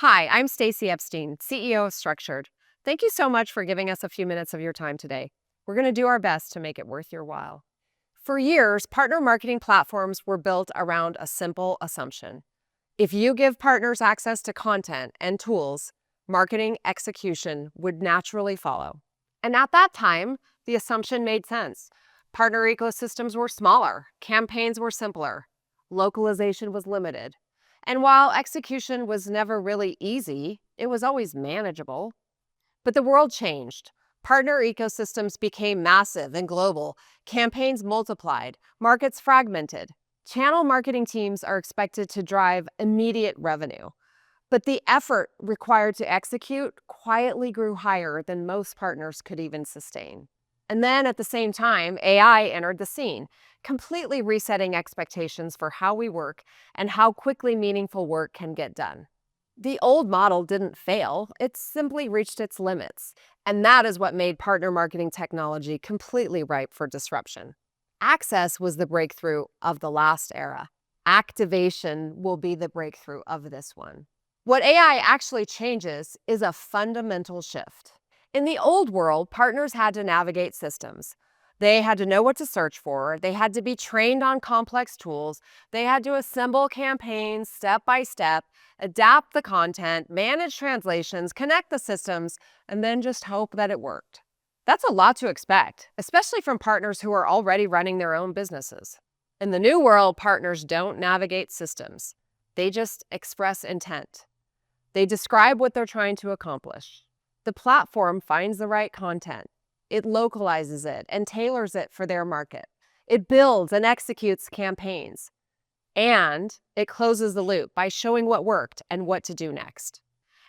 Hi, I'm Stacey Epstein, CEO of Structured. Thank you so much for giving us a few minutes of your time today. We're going to do our best to make it worth your while. For years, partner marketing platforms were built around a simple assumption. If you give partners access to content and tools, marketing execution would naturally follow. And at that time, the assumption made sense. Partner ecosystems were smaller, campaigns were simpler, localization was limited. And while execution was never really easy, it was always manageable. But the world changed. Partner ecosystems became massive and global. Campaigns multiplied, markets fragmented. Channel marketing teams are expected to drive immediate revenue. But the effort required to execute quietly grew higher than most partners could even sustain. And then at the same time, AI entered the scene, completely resetting expectations for how we work and how quickly meaningful work can get done. The old model didn't fail, it simply reached its limits. And that is what made partner marketing technology completely ripe for disruption. Access was the breakthrough of the last era. Activation will be the breakthrough of this one. What AI actually changes is a fundamental shift. In the old world, partners had to navigate systems. They had to know what to search for. They had to be trained on complex tools. They had to assemble campaigns step by step, adapt the content, manage translations, connect the systems, and then just hope that it worked. That's a lot to expect, especially from partners who are already running their own businesses. In the new world, partners don't navigate systems. They just express intent. They describe what they're trying to accomplish. The platform finds the right content. It localizes it and tailors it for their market. It builds and executes campaigns. And it closes the loop by showing what worked and what to do next.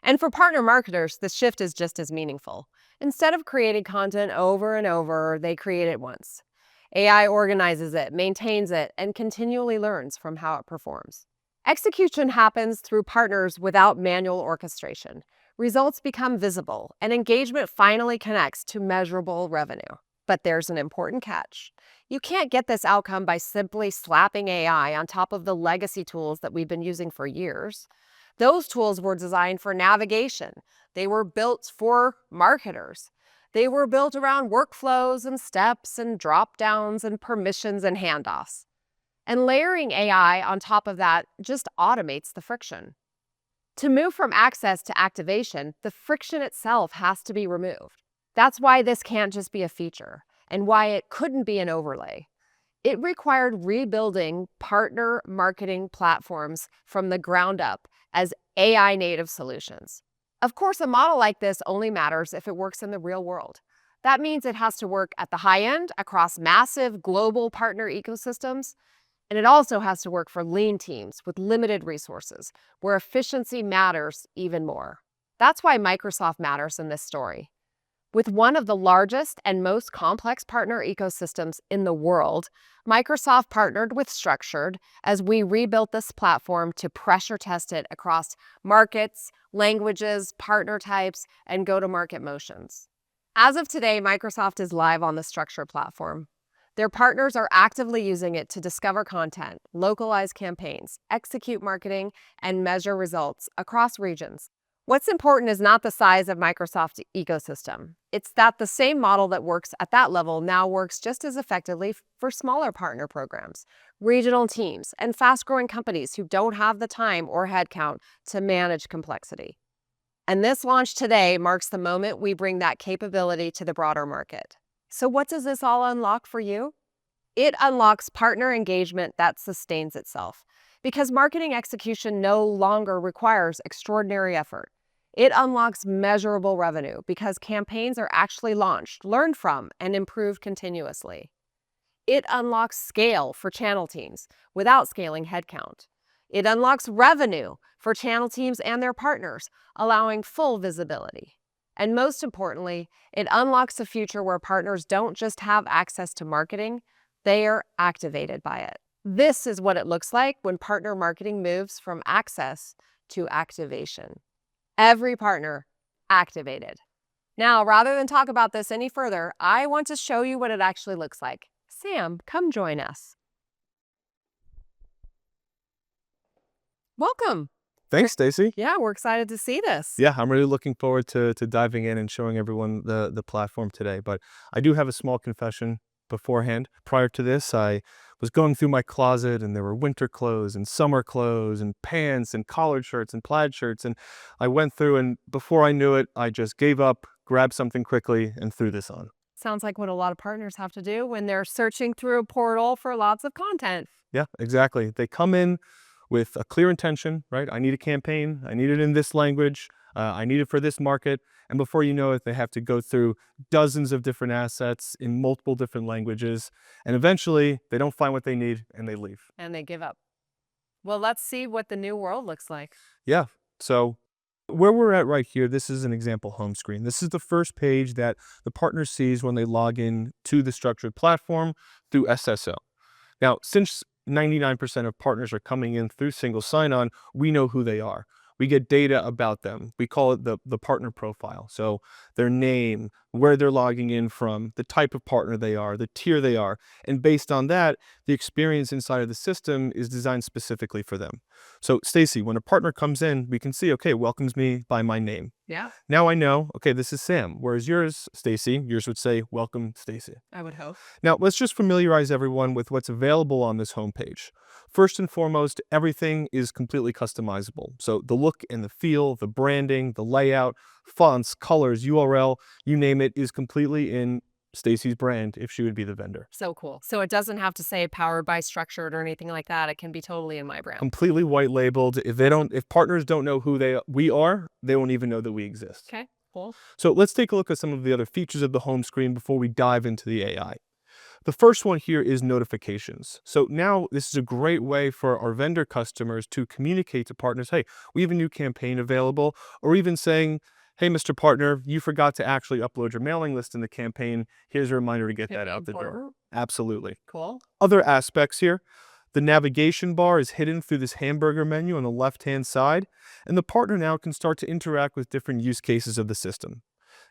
And for partner marketers, the shift is just as meaningful. Instead of creating content over and over, they create it once. AI organizes it, maintains it, and continually learns from how it performs. Execution happens through partners without manual orchestration. Results become visible, and engagement finally connects to measurable revenue. But there's an important catch. You can't get this outcome by simply slapping AI on top of the legacy tools that we've been using for years. Those tools were designed for navigation. They were built for marketers. They were built around workflows and steps and drop-downs and permissions and handoffs. And layering AI on top of that just automates the friction. To move from access to activation, the friction itself has to be removed. That's why this can't just be a feature, and why it couldn't be an overlay. It required rebuilding partner marketing platforms from the ground up as AI-native solutions. Of course, a model like this only matters if it works in the real world. That means it has to work at the high end across massive global partner ecosystems. And it also has to work for lean teams with limited resources, where efficiency matters even more. That's why Microsoft matters in this story. With one of the largest and most complex partner ecosystems in the world, Microsoft partnered with Structured as we rebuilt this platform to pressure test it across markets, languages, partner types, and go-to-market motions. As of today, Microsoft is live on the Structured platform. Their partners are actively using it to discover content, localize campaigns, execute marketing, and measure results across regions. What's important is not the size of Microsoft's ecosystem. It's that the same model that works at that level now works just as effectively for smaller partner programs, regional teams, and fast-growing companies who don't have the time or headcount to manage complexity. And this launch today marks the moment we bring that capability to the broader market. So what does this all unlock for you? It unlocks partner engagement that sustains itself, because marketing execution no longer requires extraordinary effort. It unlocks measurable revenue because campaigns are actually launched, learned from, and improved continuously. It unlocks scale for channel teams without scaling headcount. It unlocks revenue for channel teams and their partners, allowing full visibility. And most importantly, it unlocks a future where partners don't just have access to marketing, they are activated by it. This is what it looks like when partner marketing moves from access to activation. Every partner activated. Now, rather than talk about this any further, I want to show you what it actually looks like. Sam, come join us. Welcome. Thanks, Stacey. Yeah, we're excited to see this. Yeah, I'm really looking forward to diving in and showing everyone the platform today. But I do have a small confession beforehand. Prior to this, I was going through my closet and there were winter clothes and summer clothes and pants and collared shirts and plaid shirts. And I went through and before I knew it, I just gave up, grabbed something quickly and threw this on. Sounds like what a lot of partners have to do when they're searching through a portal for lots of content. Yeah, exactly. They come in with a clear intention, right? I need a campaign. I need it in this language. I need it for this market. And before you know it, they have to go through dozens of different assets in multiple different languages. And eventually they don't find what they need and they leave. And they give up. Well, let's see what the new world looks like. Yeah. So where we're at right here, this is an example home screen. This is the first page that the partner sees when they log in to the structured platform through SSO. Now, since 99% of partners are coming in through single sign-on, we know who they are. We get data about them. We call it the partner profile. So their name, where they're logging in from, the type of partner they are, the tier they are. And based on that, the experience inside of the system is designed specifically for them. So Stacey, when a partner comes in, we can see, okay, welcomes me by my name. Yeah, Now I know, okay, this is Sam. Whereas yours, Stacey, yours would say, welcome, Stacey. I would hope. Now, let's just familiarize everyone with what's available on this homepage. First and foremost, everything is completely customizable. So the look and the feel, the branding, the layout, fonts, colors, URL, you name it, is completely in Stacey's brand if she would be the vendor. So cool. So it doesn't have to say powered by structured or anything like that. It can be totally in my brand. Completely white labeled. If partners don't know who we are, they won't even know that we exist. Okay, cool. So let's take a look at some of the other features of the home screen before we dive into the AI. The first one here is notifications. So now this is a great way for our vendor customers to communicate to partners, hey, we have a new campaign available, or even saying, hey, Mr. Partner, you forgot to actually upload your mailing list in the campaign. Here's a reminder to get that out the door. Absolutely. Cool. Other aspects here, the navigation bar is hidden through this hamburger menu on the left-hand side, and the partner now can start to interact with different use cases of the system.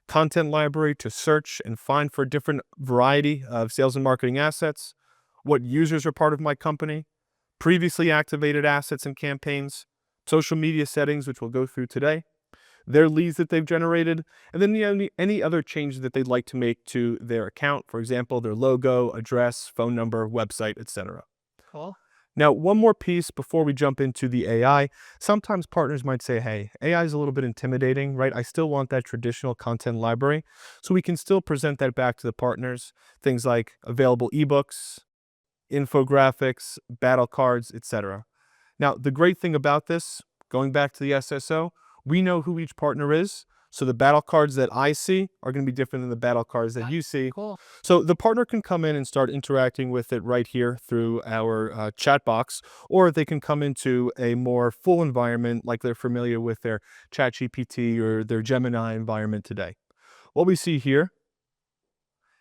Content library to search and find for a different variety of sales and marketing assets, what users are part of my company, previously activated assets and campaigns, social media settings, which we'll go through today, their leads that they've generated, and then any other changes that they'd like to make to their account, for example, their logo, address, phone number, website, etc. Cool. Now, one more piece before we jump into the AI. Sometimes partners might say, hey, AI is a little bit intimidating, right? I still want that traditional content library. So we can still present that back to the partners. Things like available ebooks, infographics, battle cards, etc. Now, the great thing about this, going back to the SSO, we know who each partner is. So the battle cards that I see are going to be different than the battle cards that you see. Cool. So the partner can come in and start interacting with it right here through our chat box, or they can come into a more full environment like they're familiar with their ChatGPT or their Gemini environment today. What we see here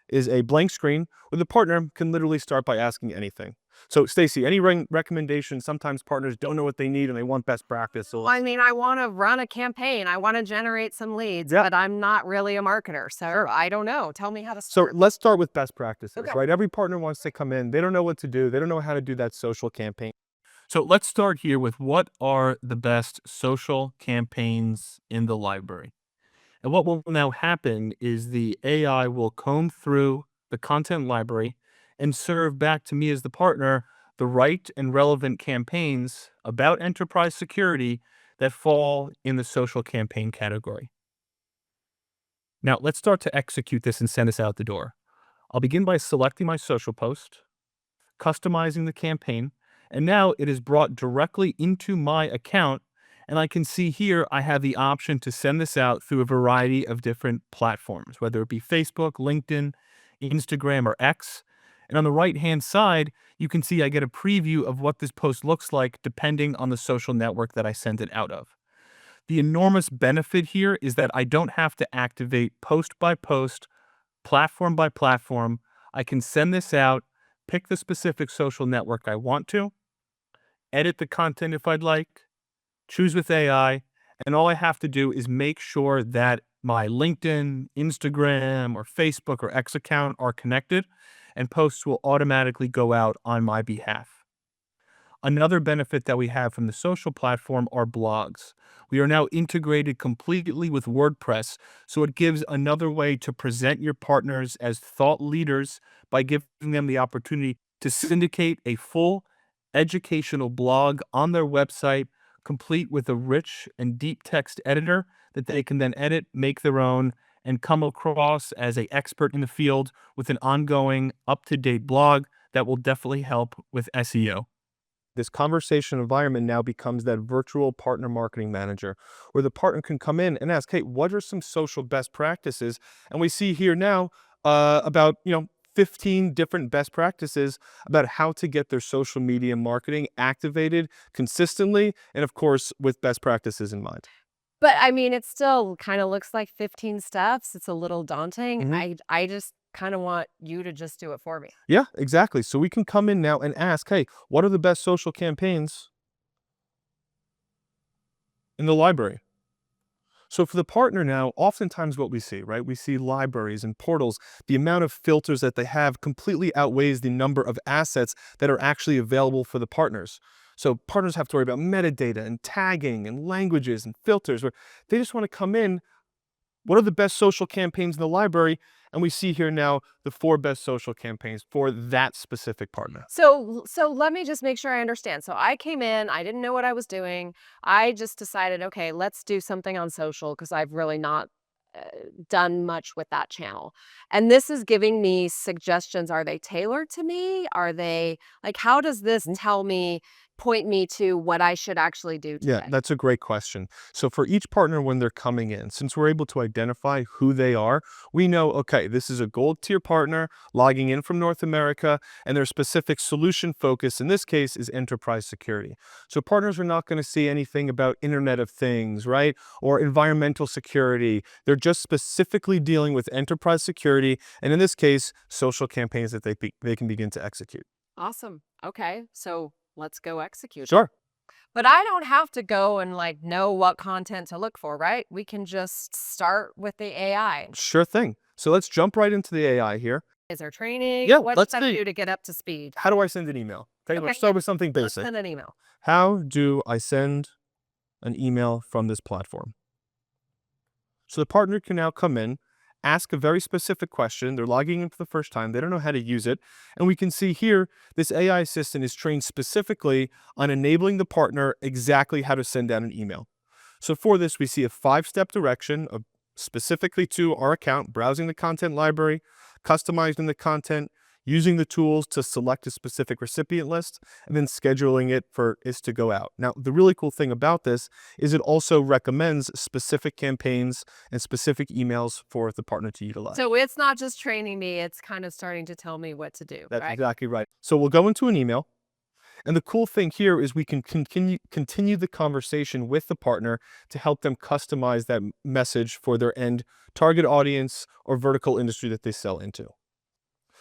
is a blank screen where the partner can literally start by asking anything. So Stacey, any recommendations? Sometimes partners don't know what they need and they want best practice. So I mean, I want to run a campaign. I want to generate some leads, Yeah. but I'm not really a marketer. So I don't know. Tell me how to So start. let's start with best practices, Okay. right? Every partner wants to come in. They don't know what to do. They don't know how to do that social campaign. So let's start here with what are the best social campaigns in the library. And what will now happen is the AI will comb through the content library and serve back to me as the partner the right and relevant campaigns about enterprise security that fall in the social campaign category. Now, let's start to execute this and send this out the door. I'll begin by selecting my social post, customizing the campaign, and now it is brought directly into my account. And I can see here I have the option to send this out through a variety of different platforms, whether it be Facebook, LinkedIn, Instagram, or X. And on the right-hand side, you can see I get a preview of what this post looks like depending on the social network that I send it out of. The enormous benefit here is that I don't have to activate post by post, platform by platform. I can send this out, pick the specific social network I want to, edit the content if I'd like, choose with AI, and all I have to do is make sure that my LinkedIn, Instagram, or Facebook or X account are connected, and posts will automatically go out on my behalf. Another benefit that we have from the social platform are blogs. We are now integrated completely with WordPress, so it gives another way to present your partners as thought leaders by giving them the opportunity to syndicate a full educational blog on their website, complete with a rich and deep text editor that they can then edit, make their own, and come across as an expert in the field with an ongoing, up-to-date blog that will definitely help with SEO. This conversation environment now becomes that virtual partner marketing manager where the partner can come in and ask, hey, what are some social best practices? And we see here now about, 15 different best practices about how to get their social media marketing activated consistently. And of course, with best practices in mind. But, I mean, it still kinda looks like 15 steps. It's a little daunting. I just kinda want you to just do it for me. Yeah, exactly. So we can come in now and ask, hey, what are the best social campaigns in the library? So for the partner now, oftentimes what we see, right? We see libraries and portals. The amount of filters that they have completely outweighs the number of assets that are actually available for the partners. So partners have to worry about metadata and tagging and languages and filters, where they just want to come in. What are the best social campaigns in the library? And we see here now the 4 best social campaigns for that specific partner. So let me just make sure I understand. So I came in, I didn't know what I was doing. I just decided, okay, let's do something on social because I've really not uh, done much with that channel. And this is giving me suggestions. Are they tailored to me? Are they like, how does this tell me, point me to what I should actually do Yeah, today? that's a great question. So for each partner when they're coming in, since we're able to identify who they are, we know, okay, this is a gold tier partner logging in from North America, and their specific solution focus in this case is enterprise security. So partners are not going to see anything about Internet of Things, right? Or environmental security. They're just specifically dealing with enterprise security, and in this case, social campaigns that they can begin to execute. Awesome. Okay. So let's go execute. Sure. But I don't have to go and like know what content to look for, right? We can just start with the AI. Sure thing. So let's jump right into the AI here. Is there training? Yeah, What let's should I see. do to get up to speed? How do I send an email? Okay, Okay, let's yeah. start with something Let's basic. send an email. How do I send an email from this platform? So the partner can now come in, ask a very specific question. They're logging in for the first time. They don't know how to use it. And we can see here, this AI assistant is trained specifically on enabling the partner exactly how to send out an email. So for this, we see a 5-step direction of specifically to our account, browsing the content library, customizing the content, using the tools to select a specific recipient list, and then scheduling it for it to go out. Now, the really cool thing about this is it also recommends specific campaigns and specific emails for the partner to utilize. So it's not just training me, it's kind of starting to tell me what to do, That's right? exactly right. So we'll go into an email. And the cool thing here is we can continue the conversation with the partner to help them customize that message for their end target audience or vertical industry that they sell into.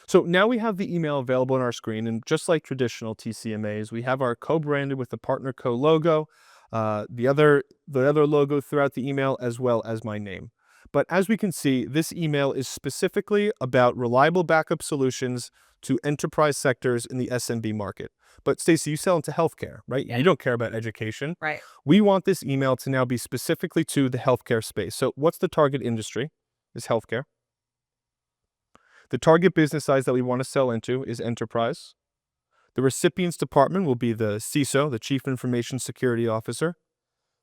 So now we have the email available on our screen, and just like traditional TCMAs, we have our co-branded with the partner co logo, the other logo throughout the email, as well as my name. But as we can see, this email is specifically about reliable backup solutions to enterprise sectors in the SMB market. But Stacey, you sell into healthcare, right? Yeah. You don't care about education. Right. We want this email to now be specifically to the healthcare space. So what's the target industry? Is healthcare. The target business size that we want to sell into is enterprise. The recipient's department will be the CISO, the Chief Information Security Officer.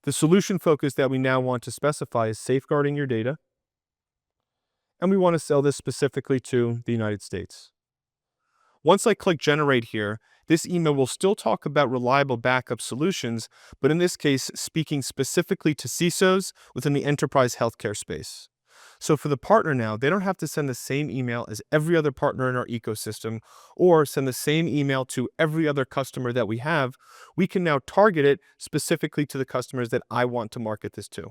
The solution focus that we now want to specify is safeguarding your data. And we want to sell this specifically to the United States. Once I click generate here, this email will still talk about reliable backup solutions, but in this case, speaking specifically to CISOs within the enterprise healthcare space. So for the partner now, they don't have to send the same email as every other partner in our ecosystem or send the same email to every other customer that we have. We can now target it specifically to the customers that I want to market this to.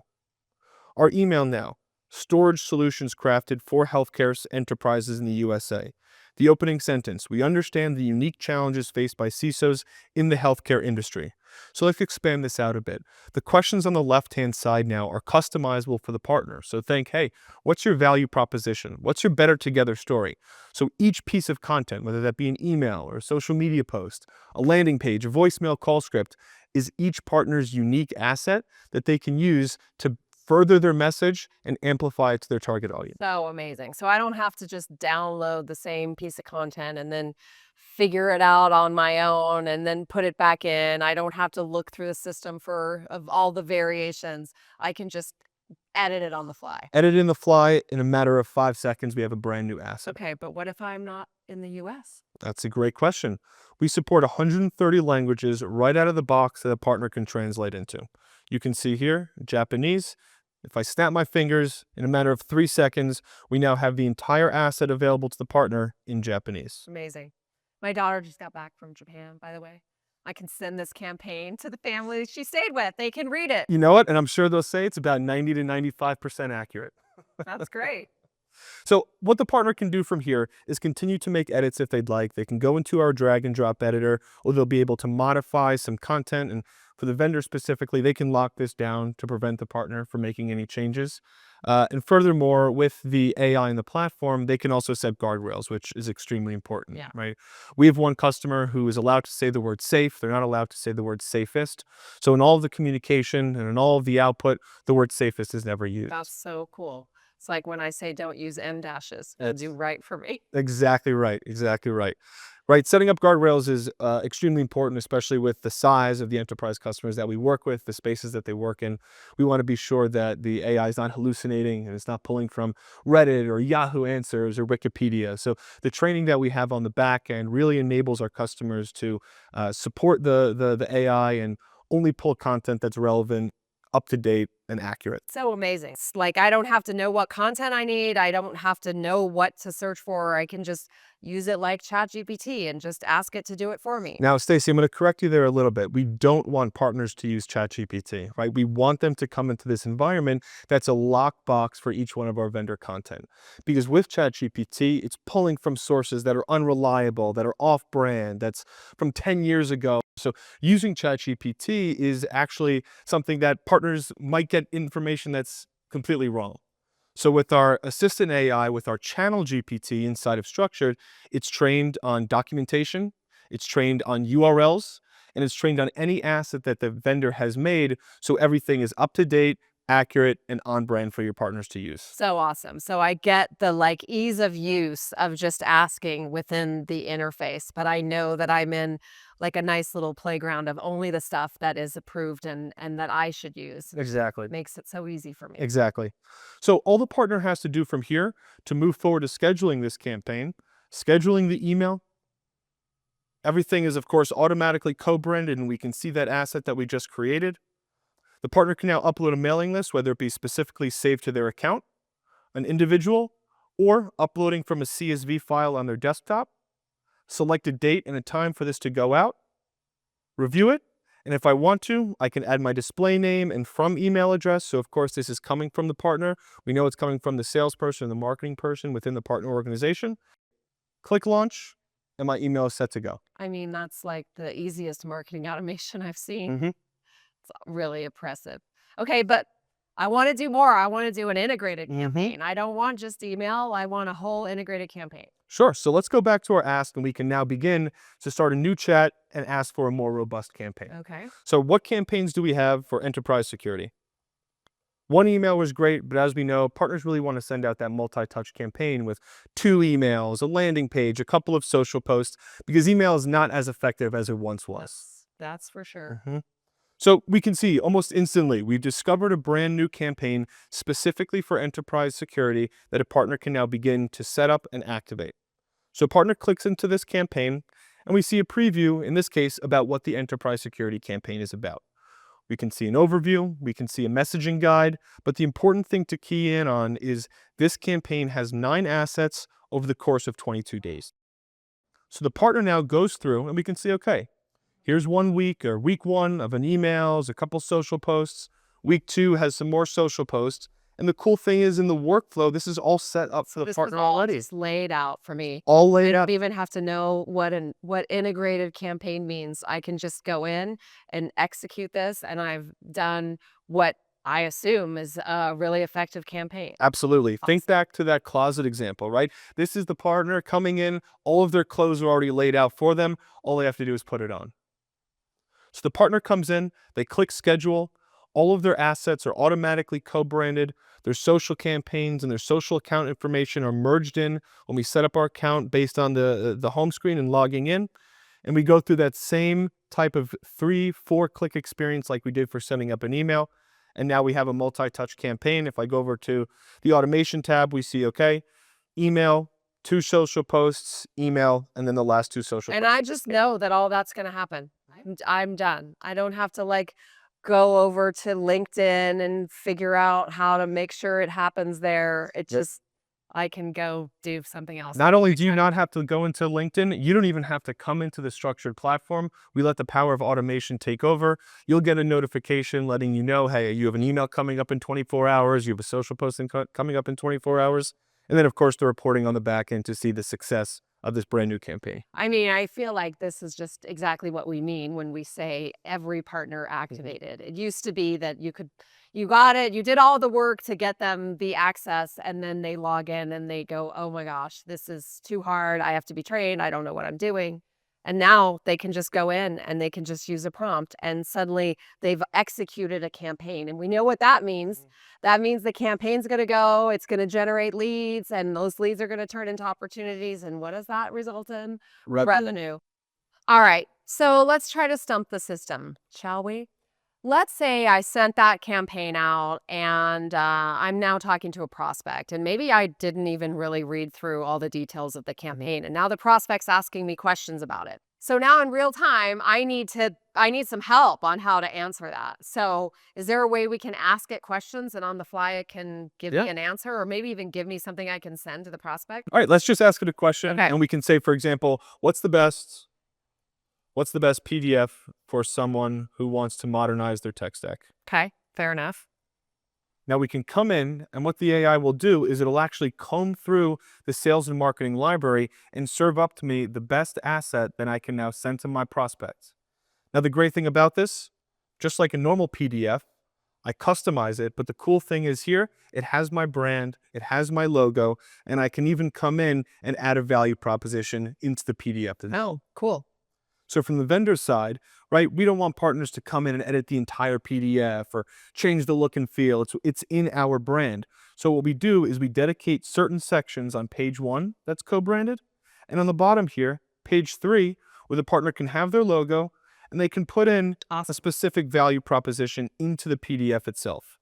Our email now storage solutions crafted for healthcare enterprises in the USA. The opening sentence, we understand the unique challenges faced by CISOs in the healthcare industry. So let's expand this out a bit. The questions on the left-hand side now are customizable for the partner. So think, hey, what's your value proposition? What's your better together story? So each piece of content, whether that be an email or a social media post, a landing page, a voicemail call script, is each partner's unique asset that they can use to further their message and amplify it to their target audience. So amazing. So I don't have to just download the same piece of content and then figure it out on my own and then put it back in. I don't have to look through the system for of all the variations. I can just edit it on the fly. Edit in the fly, in a matter of 5 seconds, we have a brand new asset. Okay, but what if I'm not in the US? That's a great question. We support 130 languages right out of the box that a partner can translate into. You can see here, Japanese. If I snap my fingers, in a matter of 3 seconds, we now have the entire asset available to the partner in Japanese. Amazing. My daughter just got back from Japan, by the way. I can send this campaign to the family she stayed with. They can read it. You know what? And I'm sure they'll say it's about 90 to 95% accurate. That's great. So what the partner can do from here is continue to make edits if they'd like. They can go into our drag and drop editor, or they'll be able to modify some content. And for the vendor specifically, they can lock this down to prevent the partner from making any changes. And furthermore, with the AI in the platform, they can also set guardrails, which is extremely important, Yeah. right? We have one customer who is allowed to say the word safe. They're not allowed to say the word safest. So in all of the communication and in all of the output, the word safest is never used. That's so cool. It's like when I say don't use M dashes. It's- Do right for me. Exactly right. Exactly right. Right. Setting up guardrails is extremely important, especially with the size of the enterprise customers that we work with, the spaces that they work in. We want to be sure that the AI is not hallucinating and it's not pulling from Reddit or Yahoo Answers or Wikipedia. So the training that we have on the back end really enables our customers to support the AI and only pull content that's relevant, up to date, and accurate. So amazing. It's like I don't have to know what content I need. I don't have to know what to search for. I can just use it like ChatGPT and just ask it to do it for me. Now, Stacey, I'm going to correct you there a little bit. We don't want partners to use ChatGPT, right? We want them to come into this environment that's a lockbox for each one of our vendor content. Because with ChatGPT, it's pulling from sources that are unreliable, that are off-brand, that's from 10 years ago. So using ChatGPT is actually something that partners might get information that's completely wrong. So with our assistant AI, with our channel GPT inside of Structured, it's trained on documentation, it's trained on URLs, and it's trained on any asset that the vendor has made. So everything is up to date, accurate, and on brand for your partners to use. So awesome. So I get the like ease of use of just asking within the interface, but I know that I'm in like a nice little playground of only the stuff that is approved and that I should use. Exactly. Makes it so easy for me. Exactly. So all the partner has to do from here to move forward to scheduling this campaign, scheduling the email, everything is, of course, automatically co-branded, and we can see that asset that we just created. The partner can now upload a mailing list, whether it be specifically saved to their account, an individual, or uploading from a CSV file on their desktop. Select a date and a time for this to go out, review it, and if I want to, I can add my display name and from email address. So of course, this is coming from the partner. We know it's coming from the salesperson, the marketing person within the partner organization. Click launch, and my email is set to go. I mean, that's like the easiest marketing automation I've seen. Mm-hmm. It's really impressive. Okay, but I want to do more. I want to do an integrated campaign. I don't want just email. I want a whole integrated campaign. Sure. So let's go back to our ask, and we can now begin to start a new chat and ask for a more robust campaign. Okay. So what campaigns do we have for enterprise security? One email was great, but as we know, partners really want to send out that multi-touch campaign with 2 emails, a landing page, a couple of social posts, because email is not as effective as it once was. That's for sure. So we can see almost instantly, we've discovered a brand new campaign specifically for enterprise security that a partner can now begin to set up and activate. So partner clicks into this campaign, and we see a preview, in this case, about what the enterprise security campaign is about. We can see an overview, we can see a messaging guide, but the important thing to key in on is this campaign has 9 assets over the course of 22 days. So the partner now goes through, and we can see, okay, here's 1 week or week 1 of an emails, a couple social posts. Week 2 has some more social posts. And the cool thing is in the workflow, this is all set up for the This is partner all already. just laid out for me. All I laid don't out. even have to know what integrated campaign means. I can just go in and execute this, and I've done what I assume is a really effective campaign. Absolutely. Think Awesome. back to that closet example, right? This is the partner coming in. All of their clothes are already laid out for them. All they have to do is put it on. So the partner comes in, they click schedule. All of their assets are automatically co-branded. Their social campaigns and their social account information are merged in when we set up our account based on the home screen and logging in. And we go through that same type of 3-4 click experience like we did for setting up an email. And now we have a multi-touch campaign. If I go over to the automation tab, we see, okay, email, 2 social posts, email, and then the last 2 social And posts. I just know that all that's gonna happen. I'm done. I don't have to, like, go over to LinkedIn and figure out how to make sure it happens there. It Yep. just I can go do something else. Not only do you not have to go into LinkedIn, you don't even have to come into the structured platform. We let the power of automation take over. You'll get a notification letting you know, hey, you have an email coming up in 24 hours. You have a social posting coming up in 24 hours. And then, of course, the reporting on the back end to see the success of this brand new campaign. I mean, I feel like this is just exactly what we mean when we say every partner activated. It used to be that you got it, you did all the work to get them the access, and then they log in and they go, oh my gosh, this is too hard. I have to be trained. I don't know what I'm doing. And now they can just go in and they can just use a prompt, and suddenly they've executed a campaign. And we know what that means. That means the campaign's going to go, it's going to generate leads, and those leads are going to turn into opportunities. And what does that result in? Revenue. All right. So let's try to stump the system, shall we? Let's say I sent that campaign out and I'm now talking to a prospect, and maybe I didn't even really read through all the details of the campaign. And now the prospect's asking me questions about it. So now in real time, I need some help on how to answer that. So is there a way we can ask it questions and on the fly it can give Yeah. me an answer, or maybe even give me something I can send to the prospect? All right, let's just ask it a question. Okay. And we can say, for example, what's the best PDF for someone who wants to modernize their tech stack? Okay. Fair enough. Now we can come in, and what the AI will do is it'll actually comb through the sales and marketing library and serve up to me the best asset that I can now send to my prospects. Now, the great thing about this, just like a normal PDF, I customize it, but the cool thing is here, it has my brand, it has my logo, and I can even come in and add a value proposition into the PDF. Oh, cool. So from the vendor side, right, we don't want partners to come in and edit the entire PDF or change the look and feel. It's in our brand. So what we do is we dedicate certain sections on page 1 that's co-branded, and on the bottom here, page 3, where the partner can have their logo and they can put in a Awesome. specific value proposition into the PDF itself.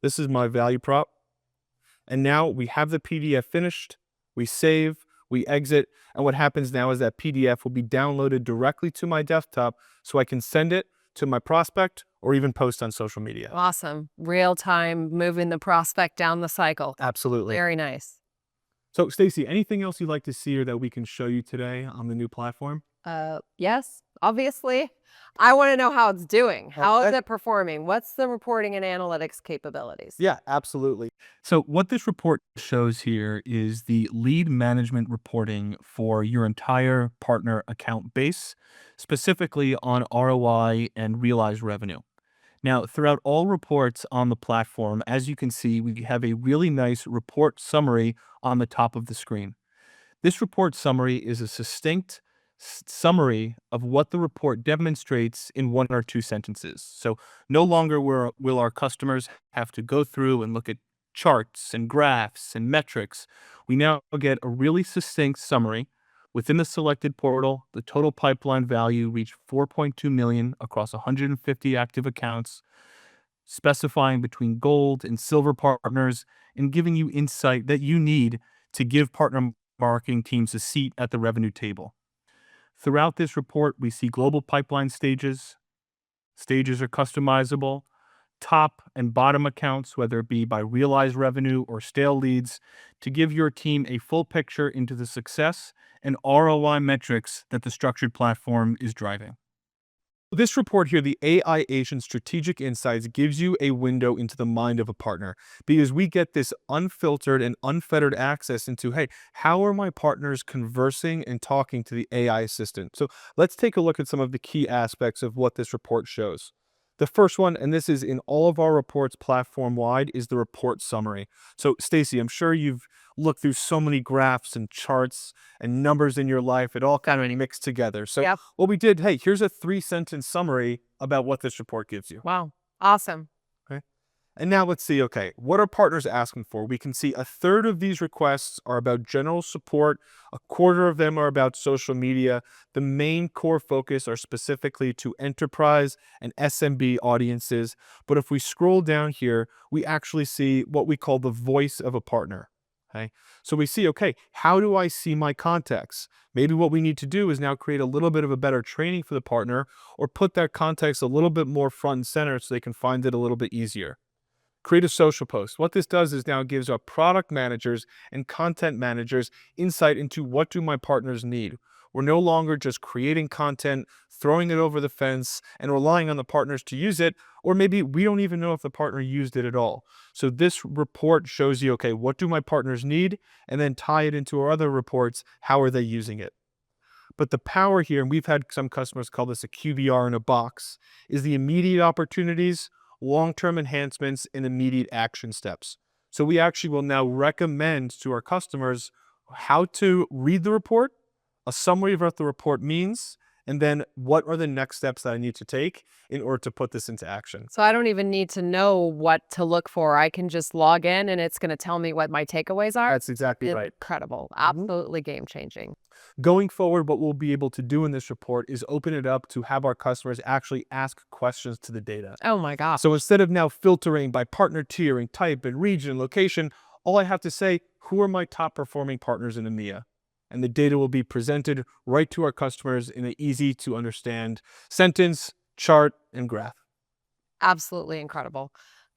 This is my value prop. And now we have the PDF finished, we save, we exit, and what happens now is that PDF will be downloaded directly to my desktop so I can send it to my prospect or even post on social media. Awesome. Real time moving the prospect down the cycle. Absolutely. Very nice. So, Stacey, anything else you'd like to see or that we can show you today on the new platform? Yes, obviously. I want to know how it's doing. How is Okay. it performing? What's the reporting and analytics capabilities? Yeah, absolutely. So, what this report shows here is the lead management reporting for your entire partner account base, specifically on ROI and realized revenue. Now, throughout all reports on the platform, as you can see, we have a really nice report summary on the top of the screen. This report summary is a succinct summary of what the report demonstrates in 1 or 2 sentences. So no longer will our customers have to go through and look at charts and graphs and metrics. We now get a really succinct summary. Within the selected portal, the total pipeline value reached 4.2 million across 150 active accounts, specifying between gold and silver partners and giving you insight that you need to give partner marketing teams a seat at the revenue table. Throughout this report, we see global pipeline stages. Stages are customizable. Top and bottom accounts, whether it be by realized revenue or stale leads, to give your team a full picture into the success and ROI metrics that the structured platform is driving. This report here, the AI Agent Strategic Insights, gives you a window into the mind of a partner because we get this unfiltered and unfettered access into, hey, how are my partners conversing and talking to the AI assistant? So let's take a look at some of the key aspects of what this report shows. The first one, and this is in all of our reports platform wide, is the report summary. So, Stacey, I'm sure you've looked through so many graphs and charts and numbers in your life. It all kind of mixed together. So, Yep. what we did, hey, here's a 3-sentence summary about what this report gives you. Wow. Awesome. Okay. And now let's see, okay, what are partners asking for? We can see a third of these requests are about general support, a quarter of them are about social media. The main core focus are specifically to enterprise and SMB audiences. But if we scroll down here, we actually see what we call the voice of a partner. Okay. So we see, okay, how do I see my context? Maybe what we need to do is now create a little bit of a better training for the partner or put that context a little bit more front and center so they can find it a little bit easier. Create a social post. What this does is now gives our product managers and content managers insight into what do my partners need. We're no longer just creating content, throwing it over the fence, and relying on the partners to use it, or maybe we don't even know if the partner used it at all. So this report shows you, okay, what do my partners need? And then tie it into our other reports. How are they using it? But the power here, and we've had some customers call this a QBR in a box, is the immediate opportunities, long-term enhancements, and immediate action steps. So we actually will now recommend to our customers how to read the report, a summary of what the report means, and then what are the next steps that I need to take in order to put this into action. So I don't even need to know what to look for. I can just log in and it's going to tell me what my takeaways are. That's exactly right. Incredible. Absolutely game changing. Going forward, what we'll be able to do in this report is open it up to have our customers actually ask questions to the data. Oh my gosh. So instead of now filtering by partner tiering, type, and region, location, all I have to say, who are my top performing partners in EMEA? And the data will be presented right to our customers in an easy to understand sentence, chart, and graph. Absolutely incredible.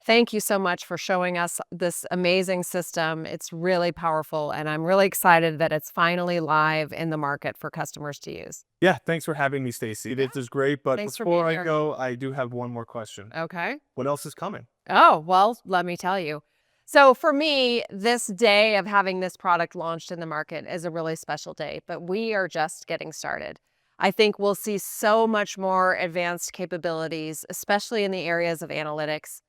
Thank you so much for showing us this amazing system. It's really powerful, and I'm really excited that it's finally live in the market for customers to use. Yeah, thanks for having me, Stacey. This is great, but Thanks for before being I here. go, I do have one more question. Okay. What else is coming? Oh, well, let me tell you. So for me, this day of having this product launched in the market is a really special day, but we are just getting started. I think we'll see so much more advanced capabilities, especially in the areas of analytics.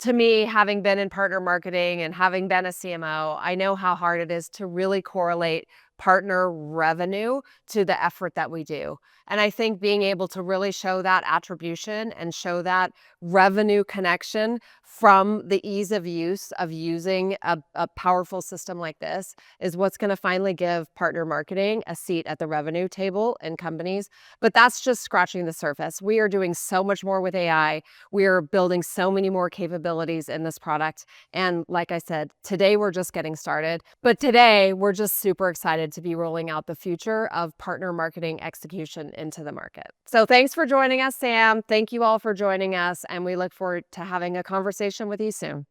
To me, having been in partner marketing and having been a CMO, I know how hard it is to really correlate partner revenue to the effort that we do. And I think being able to really show that attribution and show that revenue connection from the ease of use of using a powerful system like this is what's going to finally give partner marketing a seat at the revenue table in companies. But that's just scratching the surface. We are doing so much more with AI. We are building so many more capabilities in this product. And like I said, today we're just getting started. But today we're just super excited to be rolling out the future of partner marketing execution into the market. So thanks for joining us, Sam. Thank you all for joining us. And we look forward to having a conversation with you soon.